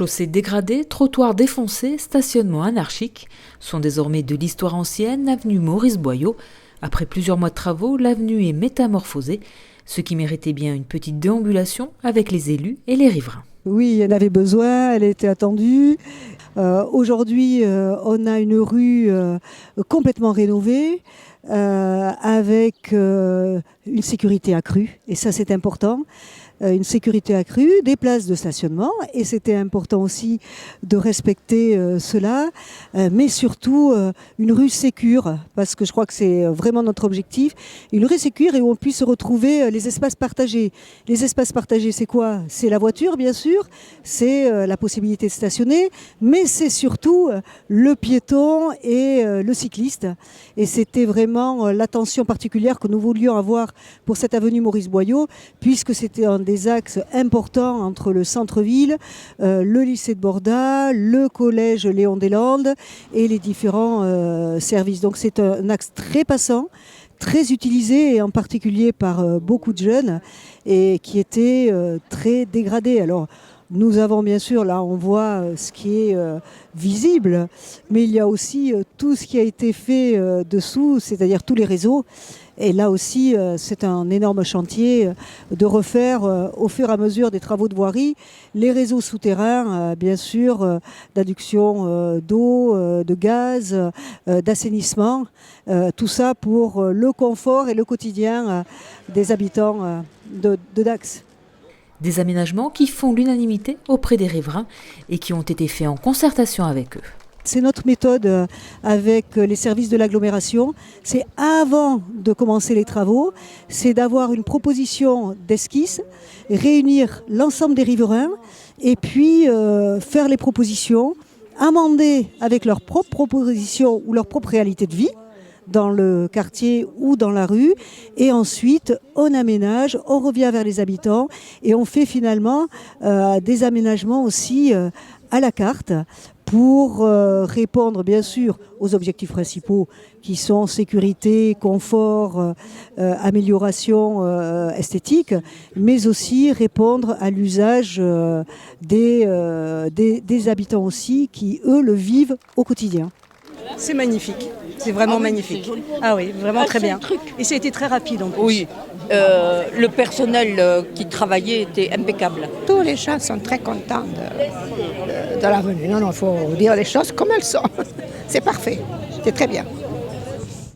Chaussées dégradées, trottoirs défoncés, stationnement anarchique sont désormais de l'histoire ancienne, avenue Maurice Boyau. Après plusieurs mois de travaux, l'avenue est métamorphosée, ce qui méritait bien une petite déambulation avec les élus et les riverains. Oui, elle avait besoin, elle était attendue. Aujourd'hui, on a une rue complètement rénovée avec une sécurité accrue, et ça c'est important. Une sécurité accrue, des places de stationnement, et c'était important aussi de respecter cela, mais surtout une rue sécure, parce que je crois que c'est vraiment notre objectif, une rue sécure et où on puisse retrouver les espaces partagés. Les espaces partagés, c'est quoi? C'est la voiture, bien sûr, c'est la possibilité de stationner, mais c'est surtout le piéton et le cycliste. Et c'était vraiment l'attention particulière que nous voulions avoir pour cette avenue Maurice Boyau, puisque c'était un des axes importants entre le centre-ville, le lycée de Borda, le collège Léon Deslandes et les différents services. Donc c'est un axe très passant, très utilisé, et en particulier par beaucoup de jeunes, et qui était très dégradé. Alors, nous avons bien sûr, là on voit ce qui est visible, mais il y a aussi tout ce qui a été fait dessous, c'est-à-dire tous les réseaux. Et là aussi, c'est un énorme chantier de refaire au fur et à mesure des travaux de voirie les réseaux souterrains, bien sûr, d'adduction d'eau, de gaz, d'assainissement. Tout ça pour le confort et le quotidien des habitants de Dax. Des aménagements qui font l'unanimité auprès des riverains et qui ont été faits en concertation avec eux. C'est notre méthode avec les services de l'agglomération. C'est avant de commencer les travaux, c'est d'avoir une proposition d'esquisse, réunir l'ensemble des riverains et puis faire les propositions, amender avec leurs propres propositions ou leur propre réalité de vie dans le quartier ou dans la rue, et ensuite on aménage, on revient vers les habitants et on fait finalement des aménagements aussi à la carte pour répondre bien sûr aux objectifs principaux qui sont sécurité, confort, amélioration esthétique, mais aussi répondre à l'usage des habitants aussi qui, eux, le vivent au quotidien. C'est magnifique, c'est vraiment magnifique. Ah oui, vraiment très bien. Et ça a été très rapide en plus. Oui, le personnel qui travaillait était impeccable. Tous les gens sont très contents de l'avenue. Non, il faut dire les choses comme elles sont. C'est parfait, c'est très bien.